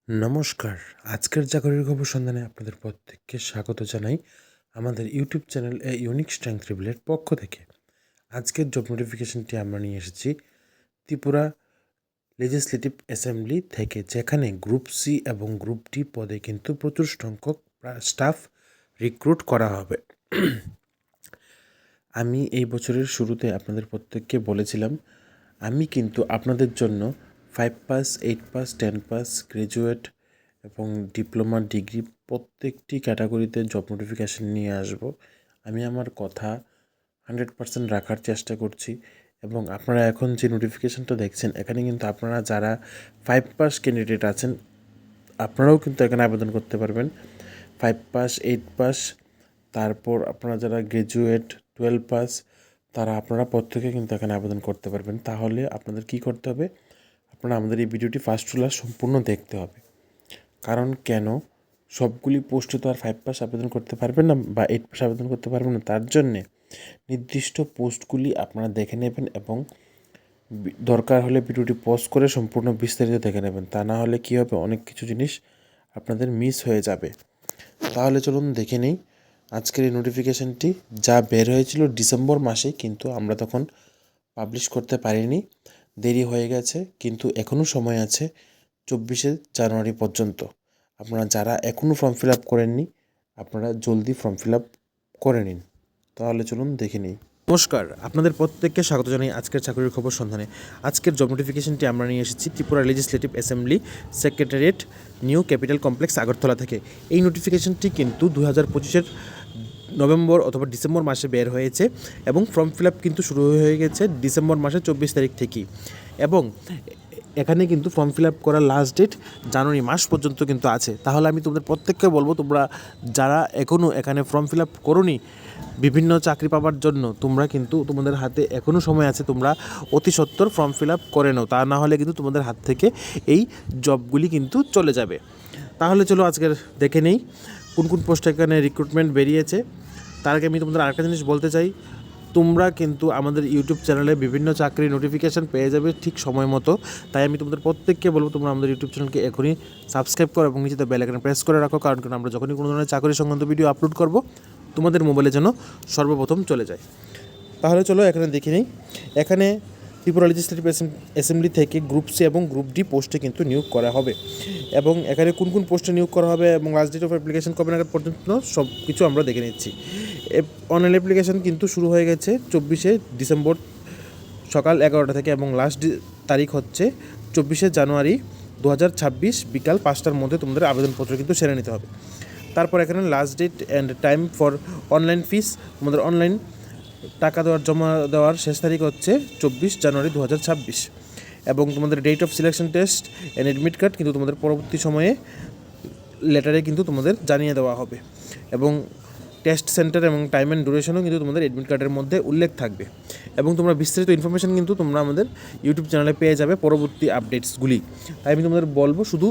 নমস্কার। আজকের চাকরির খবর সন্ধানে আপনাদের প্রত্যেককে স্বাগত জানাই আমাদের ইউটিউব চ্যানেল ইউনিক স্ট্রেংথ রিভিলের পক্ষ থেকে। আজকের জব নোটিফিকেশনটি আমরা নিয়ে এসেছি ত্রিপুরা লেজিসলেটিভ অ্যাসেম্বলি থেকে, যেখানে গ্রুপ সি এবং গ্রুপ ডি পদে কিন্তু প্রচুর সংখ্যক স্টাফ রিক্রুট করা হবে। আমি এই বছরের শুরুতে আপনাদের প্রত্যেককে বলেছিলাম আমি কিন্তু আপনাদের জন্য 5 পাস, 8 পাস, 10 পাস, গ্র্যাজুয়েট এবং ডিপ্লোমা, ডিগ্রি প্রত্যেকটি ক্যাটাগরিতে জব নোটিফিকেশান নিয়ে আসব। আমি আমার কথা 100% রাখার চেষ্টা করছি এবং আপনারা এখন যে নোটিফিকেশানটা দেখছেন, এখানে কিন্তু আপনারা যারা 5 পাস ক্যান্ডিডেট আছেন আপনারাও কিন্তু এখানে আবেদন করতে পারবেন। 5 পাস, 8 পাস, তারপর আপনারা যারা গ্র্যাজুয়েট 12 পাস আপনারা প্রত্যেকে কিন্তু এখানে আবেদন করতে পারবেন। তাহলে আপনাদের কি করতে হবে, আপনারা আমাদের এই ভিডিওটি ফার্স্ট টু লাস্ট সম্পূর্ণ দেখতে হবে। কারণ কেন, সবগুলি পোস্টে তো আর 5 পাস আবেদন করতে পারবেন না বা 8 পাস আবেদন করতে পারবেন না। তার জন্যে নির্দিষ্ট পোস্টগুলি আপনারা দেখে নেবেন এবং দরকার হলে ভিডিওটি পজ করে সম্পূর্ণ বিস্তারিত দেখে নেবেন। তা না হলে কী হবে, অনেক কিছু জিনিস আপনাদের মিস হয়ে যাবে। তাহলে চলুন দেখে নিই আজকের এই নোটিফিকেশানটি। যা বের হয়েছিল ডিসেম্বর মাসে, কিন্তু আমরা তখন পাবলিশ করতে পারিনি, দেরি হয়ে গেছে, কিন্তু এখনও সময় আছে 24শে জানুয়ারি পর্যন্ত। আপনারা যারা এখনও ফর্ম ফিল আপ করেননি আপনারা জলদি ফর্ম ফিল আপ করে নিন। তাহলে চলুন দেখে নিই। নমস্কার, আপনাদের প্রত্যেককে স্বাগত জানাই আজকের চাকরির খবর সন্ধানে। আজকের জব নোটিফিকেশনটি আমরা নিয়ে এসেছি Tripura legislative assembly secretariat, new capital complex, Agartala থেকে। এই নোটিফিকেশনটি কিন্তু 2025-এর নভেম্বর অথবা ডিসেম্বর মাসে বের হয়েছে এবং ফর্ম ফিল আপ কিন্তু শুরু হয়ে গেছে ডিসেম্বর মাসের 24 তারিখ থেকেই। এবং এখানে কিন্তু ফর্ম ফিল আপ করার লাস্ট ডেট জানুয়ারি মাস পর্যন্ত কিন্তু আছে। তাহলে আমি তোমাদের প্রত্যেককে বলবো, তোমরা যারা এখনও এখানে ফর্ম ফিল আপ করোনি বিভিন্ন চাকরি পাওয়ার জন্য, তোমরা কিন্তু তোমাদের হাতে এখনও সময় আছে, তোমরা অতি সত্বর ফর্ম ফিল আপ করে নাও। তা না হলে কিন্তু তোমাদের হাত থেকে এই জবগুলি কিন্তু চলে যাবে। তাহলে চলো আজকের দেখে নেই কোন কোন পোস্টে এখানে রিক্রুটমেন্ট বেরিয়েছে। তার আগে আমি তোমাদের আরেকটা জিনিস বলতে চাই, তোমরা কিন্তু আমাদের ইউটিউব চ্যানেলে বিভিন্ন চাকরির নোটিফিকেশান পেয়ে যাবে ঠিক সময় মতো। তাই আমি তোমাদের প্রত্যেককে বলবো, তোমরা আমাদের ইউটিউব চ্যানেলকে এখনই সাবস্ক্রাইব করো এবং নিচেতে বেল আইকন প্রেস করে রাখো। কারণ আমরা যখনই কোনো ধরনের চাকরি সংক্রান্ত ভিডিও আপলোড করব, তোমাদের মোবাইলে যেন সর্বপ্রথম চলে যায়। তাহলে চলো এখানে দেখে নিই। এখানে ত্রিপুরা লেজিসলেটিভ অ্যাসেম্বলি থেকে গ্রুপ সি এবং গ্রুপ ডি পোস্টে কিন্তু নিয়োগ করা হবে। এবং এখানে কোন কোন পোস্টে নিয়োগ করা হবে এবং লাস্ট ডেট অফ অ্যাপ্লিকেশন কবে নাগাদ পর্যন্ত সব কিছু আমরা দেখে নিচ্ছি। অনলাইন অ্যাপ্লিকেশান কিন্তু শুরু হয়ে গেছে 24শে ডিসেম্বর সকাল 11টা থেকে এবং লাস্ট তারিখ হচ্ছে 24শে জানুয়ারি 2026 বিকাল 5টার মধ্যে তোমাদের আবেদনপত্র কিন্তু সেরে নিতে হবে। তারপর এখানে last date and time for online fees, তোমাদের অনলাইন টাকা জমা দেওয়ার শেষ তারিখ হচ্ছে 24 জানুয়ারি 2026। এবং তোমাদের date of selection test and admit card কিন্তু তোমাদের পরবর্তী সময়ে লেটারে কিন্তু তোমাদের জানিয়ে দেওয়া হবে। এবং টেস্ট সেন্টার এবং টাইম অ্যান্ড ডিউরেশনও কিন্তু তোমাদের অ্যাডমিট কার্ডের মধ্যে উল্লেখ থাকবে। এবং তোমরা বিস্তারিত ইনফরমেশন কিন্তু তোমরা আমাদের ইউটিউব চ্যানেলে পেয়ে যাবে পরবর্তী আপডেটসগুলি। তাই আমি তোমাদের বলবো, শুধু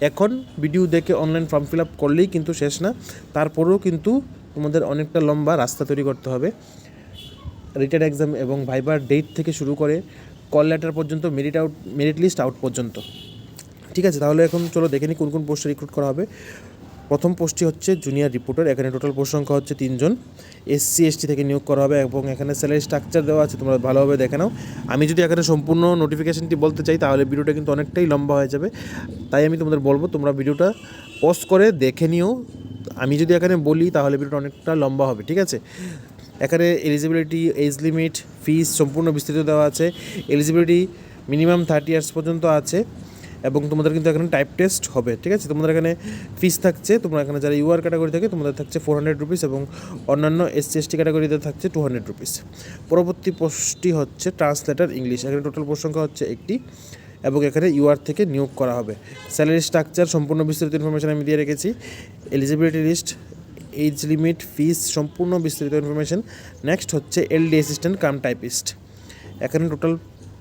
এখন ভিডিও দেখে অনলাইন ফর্ম ফিল আপ করলেই কিন্তু শেষ না, তারপরেও কিন্তু তোমাদের অনেকটা লম্বা রাস্তা তৈরি করতে হবে। রিটেন এক্সাম এবং ভাইবার ডেট থেকে শুরু করে কল লেটার পর্যন্ত, মেরিট লিস্ট আউট পর্যন্ত। ঠিক আছে, তাহলে এখন চলো দেখে নিই কোন কোন পোস্টে রিক্রুট করা হবে। প্রথম পোস্টটি হচ্ছে জুনিয়র রিপোর্টার। এখানে টোটাল পোস্ট সংখ্যা হচ্ছে 3 জন। SC ST থেকে নিয়োগ করা হবে এবং এখানে স্যালারি স্ট্রাকচার দেওয়া আছে, তোমরা ভালোভাবে দেখে নাও। আমি যদি এখানে সম্পূর্ণ নোটিফিকেশনটি বলতে চাই তাহলে ভিডিওটা কিন্তু অনেকটাই লম্বা হয়ে যাবে। তাই আমি তোমাদের বলবো তোমরা ভিডিওটা পজ করে দেখে নিও। আমি যদি এখানে বলি তাহলে ভিডিওটা অনেকটা লম্বা হবে। ঠিক আছে, এখানে এলিজিবিলিটি, এজ লিমিট, ফিস সম্পূর্ণ বিস্তৃত দেওয়া আছে। এলিজিবিলিটি মিনিমাম 30 ইয়ার্স পর্যন্ত আছে এবং তোমাদের কিন্তু এখানে টাইপ টেস্ট হবে। ঠিক আছে, তোমাদের এখানে ফিস থাকছে, তোমরা এখানে যারা UR ক্যাটাগরি থাকে তোমাদের থাকছে 400 রুপিস এবং অন্যান্য SC ST ক্যাটাগরিতে থাকছে 200 রুপিস। পরবর্তী পোস্টটি হচ্ছে ট্রান্সলেটার ইংলিশ। এখানে টোটাল পোস্ট সংখ্যা হচ্ছে 1টি এবং এখানে UR থেকে নিয়োগ করা হবে। স্যালারি স্ট্রাকচার সম্পূর্ণ বিস্তারিত ইনফরমেশন আমি দিয়ে রেখেছি। এলিজিবিলিটি লিস্ট, এজ লিমিট, ফিস সম্পূর্ণ বিস্তারিত ইনফরমেশন। নেক্সট হচ্ছে LD অ্যাসিস্ট্যান্ট কাম টাইপিস্ট। এখানে টোটাল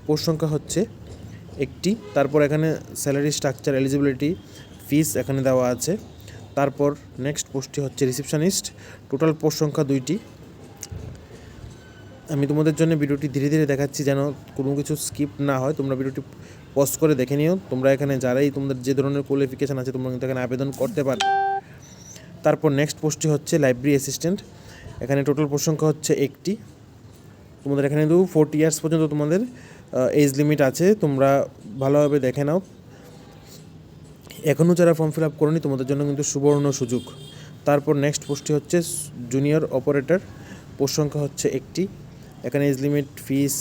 পোস্ট সংখ্যা হচ্ছে 1টি। তারপর এখানে স্যালারি স্ট্রাকচার, এলিজিবিলিটি, ফিস এখানে দেওয়া আছে। তারপর নেক্সট পোস্টটি হচ্ছে রিসেপশনিস্ট। টোটাল পোস্ট সংখ্যা 2টি। আমি তোমাদের জন্য ভিডিওটি ধীরে ধীরে দেখাচ্ছি যেন কোনো কিছু স্কিপ না হয়, তোমরা ভিডিওটি পজ করে দেখে নিও। তোমরা এখানে যারাই তোমাদের যে ধরনের কোয়ালিফিকেশান আছে তোমরা কিন্তু এখানে আবেদন করতে পারবে। তারপর নেক্সট পোস্টটি হচ্ছে লাইব্রেরি অ্যাসিস্ট্যান্ট। এখানে টোটাল পোস্ট সংখ্যা হচ্ছে একটি। তোমাদের এখানে কিন্তু 40 ইয়ার্স পর্যন্ত তোমাদের এজ লিমিট আছে, তোমরা ভালোভাবে দেখে নাও। এখনও যারা ফর্ম ফিল আপ করোনি তোমাদের জন্য কিন্তু সুবর্ণ সুযোগ। তারপর নেক্সট পোস্টটি হচ্ছে জুনিয়র অপারেটর, পোস্ট সংখ্যা হচ্ছে একটি। এখানে এজ লিমিট, ফিস,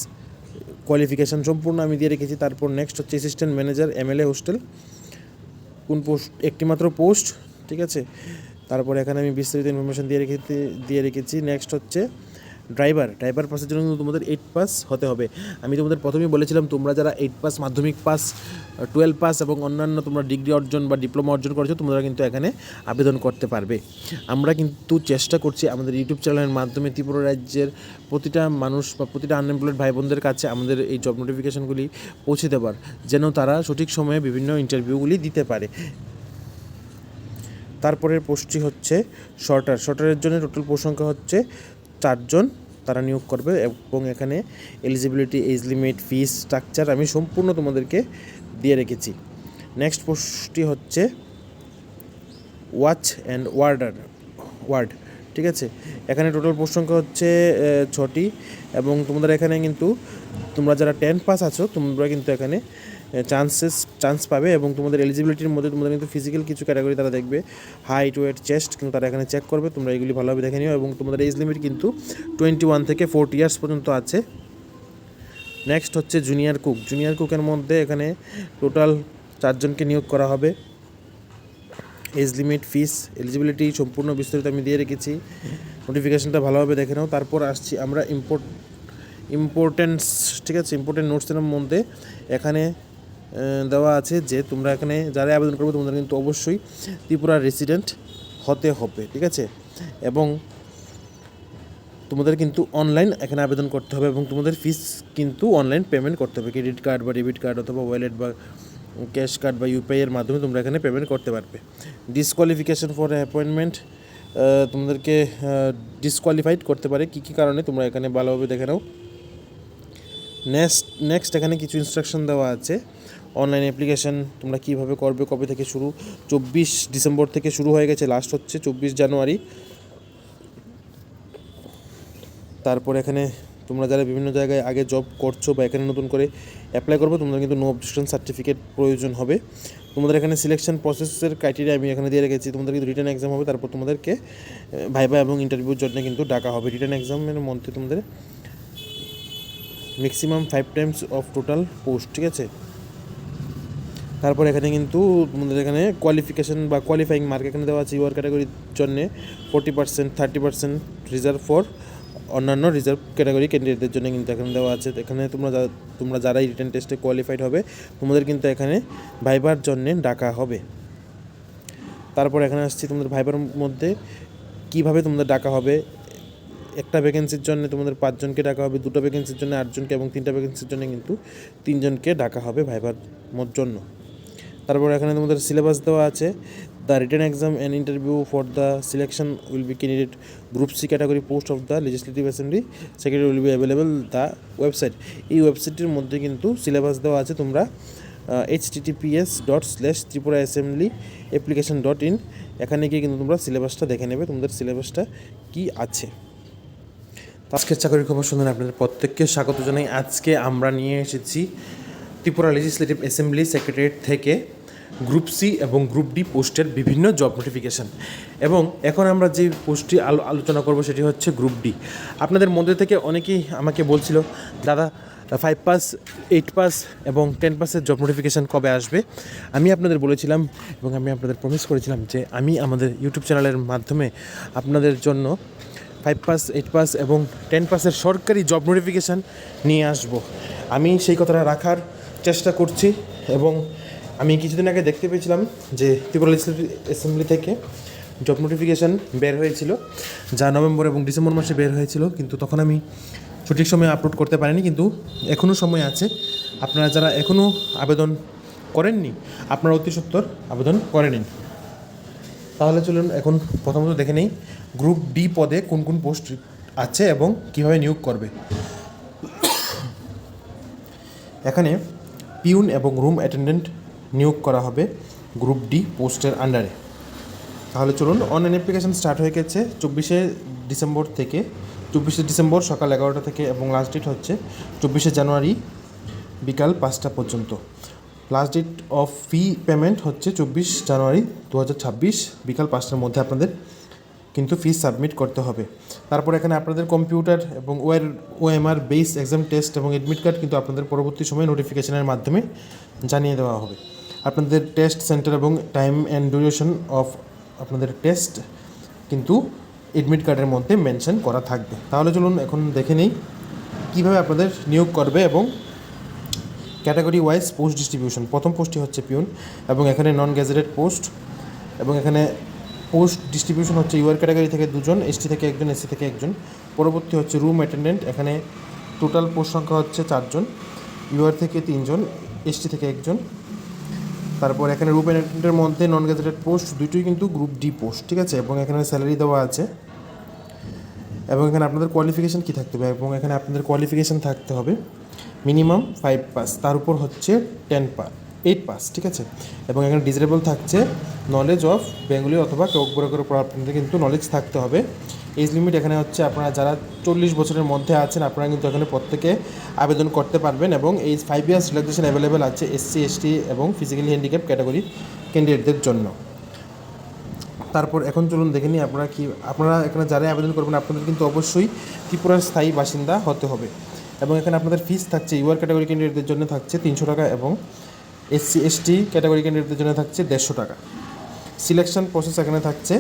কোয়ালিফিকেশান সম্পূর্ণ আমি দিয়ে রেখেছি। তারপর নেক্সট হচ্ছে অ্যাসিস্ট্যান্ট ম্যানেজার MLA হোস্টেল, কোন পোস্ট, একটি মাত্র পোস্ট, ঠিক আছে। তারপর এখানে আমি বিস্তারিত ইনফরমেশান দিয়ে রেখেছি। নেক্সট হচ্ছে ড্রাইভার পাসের জন্য কিন্তু তোমাদের 8 পাস হতে হবে। আমি তোমাদের প্রথমেই বলেছিলাম তোমরা যারা 8 পাস, মাধ্যমিক পাস, 12 পাস এবং অন্যান্য তোমরা ডিগ্রি অর্জন বা ডিপ্লোমা অর্জন করেছো তোমরা কিন্তু এখানে আবেদন করতে পারবে। আমরা কিন্তু চেষ্টা করছি আমাদের ইউটিউব চ্যানেলের মাধ্যমে ত্রিপুরা রাজ্যের প্রতিটা মানুষ বা প্রতিটা আনএমপ্লয়েড ভাই বোনদের কাছে আমাদের এই জব নোটিফিকেশানগুলি পৌঁছে দেওয়ার, যেন তারা সঠিক সময়ে বিভিন্ন ইন্টারভিউগুলি দিতে পারে। তারপরের পোস্টটি হচ্ছে শর্টারের জন্য টোটাল পোস্ট সংখ্যা হচ্ছে 4 জন তারা নিয়োগ করবে এবং এখানে এলিজিবিলিটি, এজ লিমিট, ফিস স্ট্রাকচার আমি সম্পূর্ণ তোমাদেরকে দিয়ে রেখেছি। নেক্সট পোস্টটি হচ্ছে ওয়াচ অ্যান্ড ওয়ার্ড, ঠিক আছে। এখানে টোটাল পোস্ট সংখ্যা হচ্ছে 6টি এবং তোমাদের এখানে কিন্তু তোমরা যারা 10 পাস আছো তোমরা কিন্তু এখানে চান্স পাবে এবং তোমাদের এলিজিবিলিটির মধ্যে তোমাদের কিন্তু ফিজিক্যাল কিছু ক্যাটাগরি তারা দেখবে, হাইট, ওয়েট, চেস্ট কিন্তু তারা এখানে চেক করবে। তোমরা এগুলি ভালোভাবে দেখে নিও এবং তোমাদের এজ লিমিট কিন্তু 21 থেকে 40 ইয়ার্স পর্যন্ত আছে। নেক্সট হচ্ছে জুনিয়র কুকের মধ্যে এখানে টোটাল 4 জনকে নিয়োগ করা হবে। এজ লিমিট, ফিস, এলিজিবিলিটি সম্পূর্ণ বিস্তারিত আমি দিয়ে রেখেছি, নোটিফিকেশানটা ভালোভাবে দেখে নাও। তারপর আসছি আমরা ইম্পর্টেন্স, ঠিক আছে। ইম্পর্টেন্ট নোটসের মধ্যে এখানে দেওয়া আছে যে তোমরা এখানে যারা আবেদন করবে তোমাদের কিন্তু অবশ্যই ত্রিপুরার রেসিডেন্ট হতে হবে, ঠিক আছে। এবং তোমাদের কিন্তু অনলাইন এখানে আবেদন করতে হবে এবং তোমাদের ফিস কিন্তু অনলাইন পেমেন্ট করতে হবে। ক্রেডিট কার্ড বা ডেবিট কার্ড অথবা ওয়ালেট বা ক্যাশ কার্ড বা UPI এর মাধ্যমে তোমরা এখানে পেমেন্ট করতে পারবে। ডিসকোয়ালিফিকেশন ফর অ্যাপয়েন্টমেন্ট, তোমাদেরকে ডিসকোয়ালিফাইড করতে পারে কী কী কারণে তোমরা এখানে ভালোভাবে দেখে নাও। নেক্সট এখানে কিছু ইনস্ট্রাকশন দেওয়া আছে। অনলাইন অ্যাপ্লিকেশান তোমরা কীভাবে করবে, কবে থেকে শুরু, 24 ডিসেম্বর থেকে শুরু হয়ে গেছে, লাস্ট হচ্ছে 24 জানুয়ারি। তারপর এখানে তোমরা যারা বিভিন্ন জায়গায় আগে জব করছো বা এখানে নতুন করে অ্যাপ্লাই করবে তোমরা কিন্তু নো অবজেকশন সার্টিফিকেট প্রয়োজন হবে। তোমাদের এখানে সিলেকশন প্রসেসের ক্রাইটেরিয়া আমি এখানে দিয়ে রেখেছি। তোমাদের কিন্তু রিটেন এক্সাম হবে, তারপর তোমাদেরকে ভাইভা এবং ইন্টারভিউর জন্য কিন্তু ডাকা হবে। রিটেন এক্সামের মধ্যে তোমাদের maximum 5 Times of total post, ঠিক আছে। তারপর এখানে কিন্তু তোমাদের এখানে কোয়ালিফিকেশান বা কোয়ালিফাইং মার্ক এখানে দেওয়া আছে। ইউআর ক্যাটাগরির জন্যে 40%, 30% রিজার্ভ ফর অন্যান্য রিজার্ভ ক্যাটাগরি ক্যান্ডিডেটদের জন্য কিন্তু এখানে দেওয়া আছে। এখানে তোমরা যারাই রিটেন টেস্টে কোয়ালিফাইড হবে তোমাদের কিন্তু এখানে ভাইবার জন্যে ডাকা হবে। তারপর এখানে আসছি তোমাদের ভাইবার মধ্যে কীভাবে তোমাদের ডাকা হবে। একটা ভ্যাকেন্সির জন্য তোমাদের 5 জনকে ডাকা হবে, 2টো ভ্যাকেন্সির জন্য 8 জনকে এবং 3টা ভ্যাকেন্সির জন্য কিন্তু 3 জনকে ডাকা হবে ভাইবার জন্য। তারপর এখানে তোমাদের সিলেবাস দেওয়া আছে। The written exam and interview for the selection will be candidate group C category post of the legislative assembly secretary will be available the website. এই ওয়েবসাইটের মধ্যে কিন্তু সিলেবাস দেওয়া আছে। তোমরা https://tripuraassemblyapplication.in এখানে গিয়ে কিন্তু তোমরা সিলেবাসটা দেখে নেবে তোমাদের সিলেবাসটা কি আছে। আজকের চাকরির খবর শুনলেন, আপনাদের প্রত্যেককে স্বাগত জানাই। আজকে আমরা নিয়ে এসেছি ত্রিপুরা লেজিসলেটিভ অ্যাসেম্বলি সেক্রেটারিয়েট থেকে গ্রুপ সি এবং গ্রুপ ডি পোস্টের বিভিন্ন জব নোটিফিকেশান। এবং এখন আমরা যে পোস্টটি আলোচনা করব সেটি হচ্ছে গ্রুপ ডি। আপনাদের মধ্যে থেকে অনেকেই আমাকে বলছিল দাদা 5 পাস, 8 পাস এবং 10 পাসের জব নোটিফিকেশান কবে আসবে। আমি আপনাদের বলেছিলাম এবং আমি আপনাদের প্রমিস করেছিলাম যে আমি আমাদের ইউটিউব চ্যানেলের মাধ্যমে আপনাদের জন্য 5 পাস, 8 পাস এবং 10 পাসের সরকারি জব নোটিফিকেশান নিয়ে আসব। আমি সেই কথাটা রাখার চেষ্টা করছি এবং আমি কিছুদিন আগে দেখতে পেয়েছিলাম যে ত্রিপুরা লেজিসলেটিভ অ্যাসেম্বলি থেকে জব নোটিফিকেশান বের হয়েছিল, যা নভেম্বর এবং ডিসেম্বর মাসে বের হয়েছিল, কিন্তু তখন আমি সঠিক সময়ে আপলোড করতে পারিনি। কিন্তু এখনও সময় আছে। আপনারা যারা এখনও আবেদন করেননি আপনারা অতি সত্বর আবেদন করে নিন। তাহলে চলুন এখন প্রথমত দেখে নেই গ্রুপ ডি পদে কোন কোন পোস্ট আছে এবং কীভাবে নিয়োগ করবে। এখানে পিউন এবং রুম অ্যাটেন্ডেন্ট নিয়োগ করা হবে গ্রুপ ডি পোস্টের আন্ডারে। তাহলে চলুন, অনলাইন অ্যাপ্লিকেশান স্টার্ট হয়ে গেছে 24শে ডিসেম্বর সকাল 11টা থেকে, এবং লাস্ট ডেট হচ্ছে 24শে জানুয়ারি বিকাল 5টা পর্যন্ত। Last date of fee payment হচ্ছে 24 জানুয়ারি 2026 বিকাল 5টার মধ্যে আপনাদের কিন্তু ফিস সাবমিট করতে হবে। তারপর এখানে আপনাদের কম্পিউটার এবং ওএমআর বেস এক্সাম টেস্ট এবং এডমিট কার্ড কিন্তু আপনাদের পরবর্তী সময়ে নোটিফিকেশনের মাধ্যমে জানিয়ে দেওয়া হবে। আপনাদের টেস্ট সেন্টার এবং টাইম অ্যান্ড ডিউরেশন অফ আপনাদের টেস্ট কিন্তু এডমিট কার্ডের মধ্যে মেনশন করা থাকবে। তাহলে চলুন এখন দেখে নেই কীভাবে আপনাদের নিয়োগ করবে এবং ক্যাটাগরি ওয়াইজ পোস্ট ডিস্ট্রিবিউশন। প্রথম পোস্টটি হচ্ছে পিউন, এবং এখানে নন গ্যাজেটেড পোস্ট, এবং এখানে পোস্ট ডিস্ট্রিবিউশন হচ্ছে ইউআর ক্যাটাগরি থেকে 2 জন, এসটি থেকে 1 জন, এসসি থেকে 1 জন। পরবর্তী হচ্ছে রুম অ্যাটেন্ডেন্ট, এখানে টোটাল পোস্ট সংখ্যা হচ্ছে 4 জন, ইউআর থেকে 3 জন, এসটি থেকে 1 জন। তারপর এখানে রুম অ্যাটেন্ডেন্টের মধ্যে নন গ্যাজেটেড পোস্ট দুটোই কিন্তু গ্রুপ ডি পোস্ট, ঠিক আছে, এবং এখানে স্যালারি দেওয়া আছে। এবং এখানে আপনাদের কোয়ালিফিকেশান কী থাকতে হবে, এবং এখানে আপনাদের কোয়ালিফিকেশান থাকতে হবে মিনিমাম 5 পাস, তার উপর হচ্ছে 8 পাস, ঠিক আছে। এবং এখানে ডিজারেবল থাকছে নলেজ অফ বেঙ্গলি অথবা কাউকবরাকের উপর আপনাদের কিন্তু নলেজ থাকতে হবে। এজ লিমিট এখানে হচ্ছে আপনারা যারা 40 বছরের মধ্যে আছেন আপনারা কিন্তু এখানে প্রত্যেকে আবেদন করতে পারবেন, এবং এই 5 ইয়ার্স রিল্যাক্সেশন অ্যাভেলেবেল আছে এসসি, এসটি এবং ফিজিক্যালি হ্যান্ডিক্যাপ ক্যাটাগরি ক্যান্ডিডেটদের জন্য। তারপর এখন চলুন দেখে নিই আপনারা এখানে যারাই আবেদন করবেন আপনাদের কিন্তু অবশ্যই ত্রিপুরার স্থায়ী বাসিন্দা হতে হবে। এবং এখানে আপনাদের ফিস থাকছে ইউআর ক্যাটাগরি ক্যান্ডিডেটদের জন্য থাকছে 300 টাকা, এবং এসসি, এসটি ক্যাটাগরি ক্যান্ডিডেটদের জন্য থাকছে 150 টাকা। সিলেকশন প্রসেস এখানে থাকছে,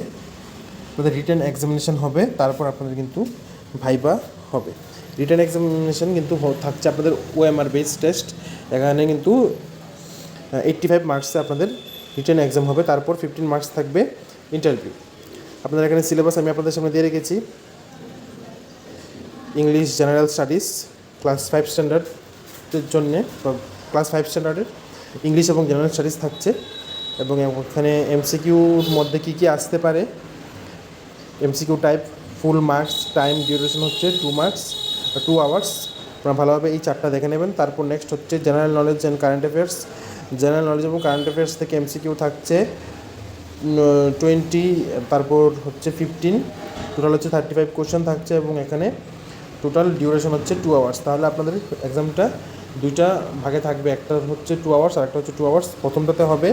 আপনাদের রিটেন এক্সামিনেশন হবে, তারপর আপনাদের কিন্তু ভাইবা হবে। রিটেন এক্সামিনেশন কিন্তু থাকছে আপনাদের ওএমআর বেস টেস্ট, এখানে কিন্তু 85 মার্কসে আপনাদের রিটেন এক্সাম হবে, তারপর 15 মার্কস থাকবে ইন্টারভিউ। আপনাদের এখানে সিলেবাস আমি আপনাদের সামনে দিয়ে রেখেছি। ইংলিশ জেনারেল স্টাডিজ ক্লাস 5 স্ট্যান্ডার্ডের জন্যে, ক্লাস 5 স্ট্যান্ডার্ডের ইংলিশ এবং জেনারেল স্টাডিজ থাকছে। এবং এখানে এমসিকিউর মধ্যে কী কী আসতে পারে, MCQ type, full marks, time duration হচ্ছে 2 আওয়ার্স। আপনারা ভালোভাবে এই 4টা দেখে নেবেন। তারপর নেক্সট হচ্ছে general knowledge and current affairs. General knowledge এবং কারেন্ট অ্যাফেয়ার্স থেকে এমসিকিউ থাকছে 20, তারপর হচ্ছে 15, টোটাল হচ্ছে 35 কোশ্চেন থাকছে, এবং এখানে টোটাল ডিউরেশন হচ্ছে 2 আওয়ার্স। তাহলে আপনাদের এক্সামটা 2টা ভাগে থাকবে, একটা হচ্ছে 2 আওয়ার্স আর একটা হচ্ছে 2 আওয়ার্স। প্রথমটাতে হবে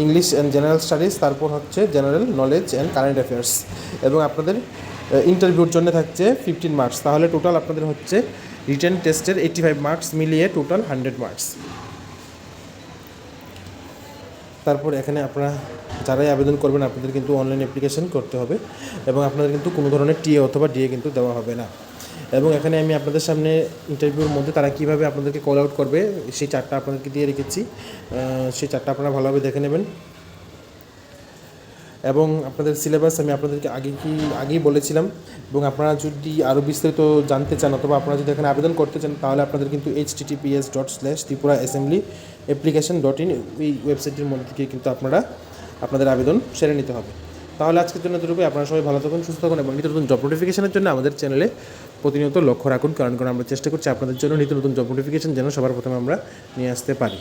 ইংলিশ অ্যান্ড জেনারেল স্টাডিজ, তারপর হচ্ছে general knowledge and current affairs, এবং আপনাদের ইন্টারভিউর জন্য থাকছে 15 মার্কস। তাহলে টোটাল আপনাদের হচ্ছে রিটেন টেস্টের 85 মার্কস মিলিয়ে টোটাল 100 মার্কস। তারপর এখানে আপনারা যারাই আবেদন করবেন আপনাদের কিন্তু অনলাইন অ্যাপ্লিকেশন করতে হবে, এবং আপনাদের কিন্তু কোনো ধরনের টিএ অথবা ডিএ কিন্তু দেওয়া হবে না। এবং এখানে আমি আপনাদের সামনে ইন্টারভিউর মধ্যে তারা কীভাবে আপনাদেরকে কল আউট করবে সেই 4টা আপনাদেরকে দিয়ে রেখেছি, সেই 4টা আপনারা ভালোভাবে দেখে নেবেন। এবং আপনাদের সিলেবাস আমি আপনাদেরকে আগেই বলেছিলাম, এবং আপনারা যদি আরও বিস্তারিত জানতে চান অথবা আপনারা যদি এখানে আবেদন করতে চান তাহলে আপনাদের কিন্তু https://tripuraassemblyapplicattion.in এই ওয়েবসাইটের মধ্যে থেকে কিন্তু আপনাদের আবেদন সেরে নিতে হবে। তাহলে আজকের জন্য এতটুকুই। আপনারা সবাই ভালো থাকুন, সুস্থ থাকুন, এবং নিত্য নতুন জব নোটিফিকেশনের জন্য আমাদের চ্যানেলে প্রতিনিয়ত লক্ষ্য রাখুন, কারণ আমরা চেষ্টা করছি আপনাদের জন্য নিত্য নতুন জব নোটিফিকেশন যেন সবার প্রথমে আমরা নিয়ে আসতে পারি।